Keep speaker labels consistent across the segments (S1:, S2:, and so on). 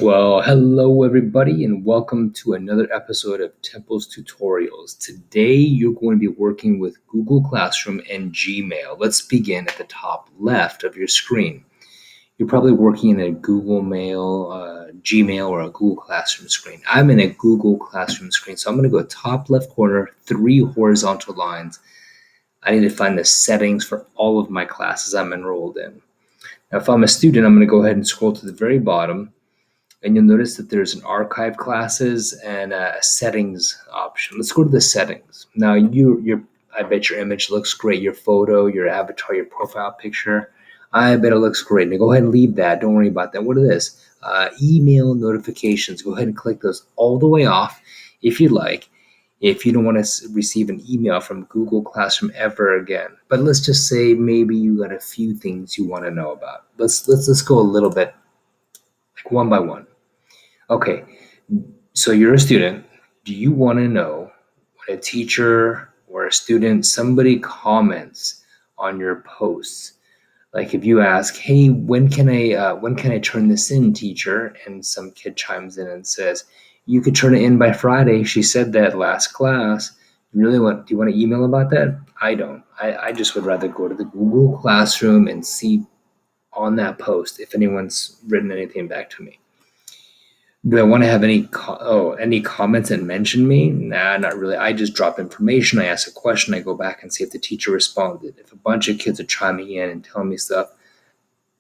S1: Well, hello everybody, and welcome to another episode of Temple's Tutorials. Today, you're going to be working with Google Classroom and Gmail. Let's begin at the top left of your screen. You're probably working in a Google Mail, Gmail, or a Google Classroom screen. I'm in a Google Classroom screen, so I'm going to go top left corner, 3 horizontal lines. I need to find the settings for all of my classes I'm enrolled in. Now, if I'm a student, I'm going to go ahead and scroll to the very bottom, and you'll notice that there's an archive classes and a settings option. Let's go to the settings. Now, I bet your image looks great. Your photo, your avatar, your profile picture. I bet it looks great. Now, go ahead and leave that. Don't worry about that. What are this? Email notifications. Go ahead and click those all the way off if you like. If you don't want to receive an email from Google Classroom ever again, but let's just say maybe you got a few things you want to know about. Let's go a little bit like one by one. Okay, so you're a student. Do you want to know when a teacher or a student, somebody comments on your posts? Like if you ask, "Hey, when can I turn this in, teacher?" and some kid chimes in and says, "You could turn it in by Friday. She said that last class." Do you want to email about that? I don't. I just would rather go to the Google Classroom and see on that post if anyone's written anything back to me. Do I want to have any comments and mention me? Nah, not really. I just drop information. I ask a question. I go back and see if the teacher responded. If a bunch of kids are chiming in and telling me stuff,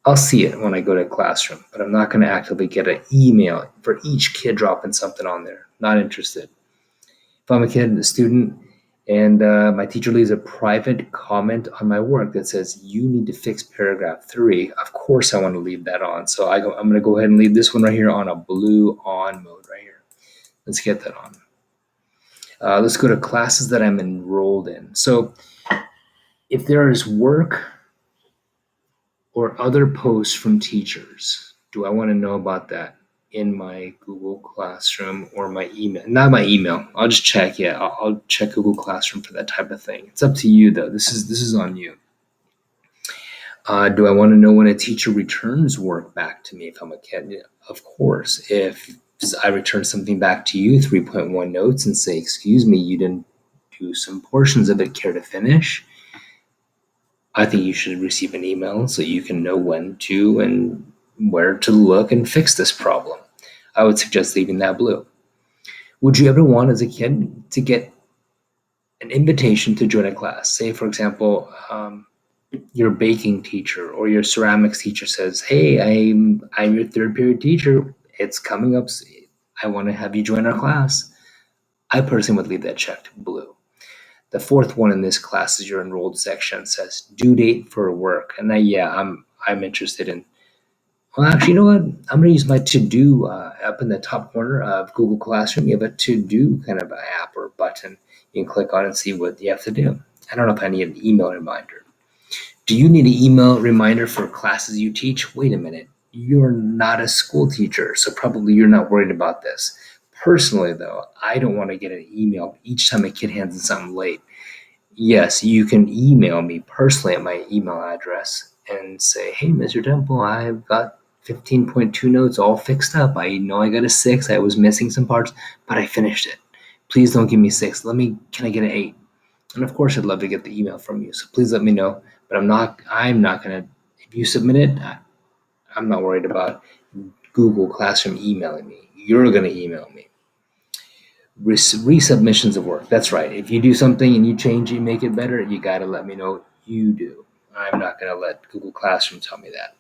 S1: I'll see it when I go to classroom. But I'm not going to actively get an email for each kid dropping something on there. Not interested. If I'm a kid, a student, and my teacher leaves a private comment on my work that says, "You need to fix paragraph 3," of course I want to leave that on. So I'm going to go ahead and leave this one right here on a blue on mode right here. Let's get that on. Let's go to classes that I'm enrolled in. So if there is work or other posts from teachers, do I want to know about that in my Google Classroom or my email? Not my email. I'll just check. Yeah, I'll check Google Classroom for that type of thing. It's up to you though. This is on you. Do I want to know when a teacher returns work back to me if I'm a kid? Yeah, of course. If I return something back to you, 3.1 notes, and say, "Excuse me, you didn't do some portions of it, care to finish?" I think you should receive an email so you can know when to and where to look and fix this problem. I would suggest leaving that blue. Would you ever want as a kid to get an invitation to join a class? Say, for example, your baking teacher or your ceramics teacher says, "Hey, I'm your third period teacher. It's coming up. I want to have you join our class." I personally would leave that checked blue. The fourth one in this class is your enrolled section says due date for work, and I'm interested in. Well, actually, you know what? I'm going to use my to do up in the top corner of Google Classroom. You have a to do kind of an app or button you can click on and see what you have to do. I don't know if I need an email reminder. Do you need an email reminder for classes you teach? Wait a minute. You're not a school teacher, so probably you're not worried about this. Personally, though, I don't want to get an email each time a kid hands in something late. Yes, you can email me personally at my email address and say, "Hey, Mr. Temple, I've got 15.2 notes all fixed up. I know I got a 6. I was missing some parts, but I finished it. Please don't give me 6. Can I get an 8?" And of course, I'd love to get the email from you. So please let me know. But I'm not going to, if you submit it, I'm not worried about Google Classroom emailing me. You're going to email me. Resubmissions of work. That's right. If you do something and you change it, make it better, you got to let me know you do. I'm not going to let Google Classroom tell me that.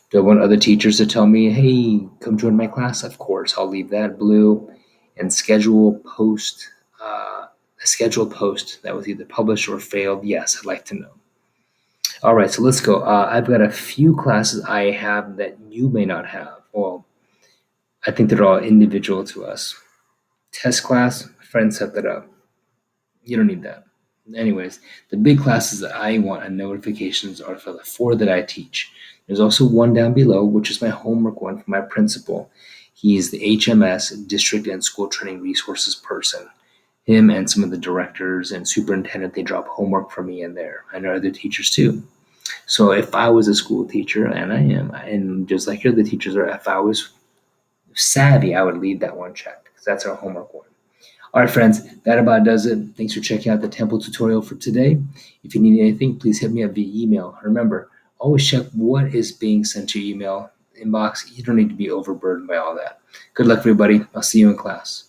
S1: Do I want other teachers to tell me, "Hey, come join my class"? Of course, I'll leave that blue. And a scheduled post that was either published or failed. Yes, I'd like to know. All right, so let's go. I've got a few classes I have that you may not have. Well, I think they're all individual to us. Test class, friends set that up. You don't need that. Anyways, the big classes that I want and notifications are for the 4 that I teach. There's also one down below, which is my homework one for my principal. He's the HMS, District and School Training Resources person. Him and some of the directors and superintendent, they drop homework for me in there, and other teachers too. So if I was a school teacher, and I am, and just like your other teachers are, if I was Savvy, I would leave that one checked because that's our homework one. All right, friends, that about does it. Thanks for checking out the temple tutorial for today. If you need anything, please hit me up via email. Remember, always check what is being sent to your email inbox. You don't need to be overburdened by all that. Good luck, everybody. I'll see you in class.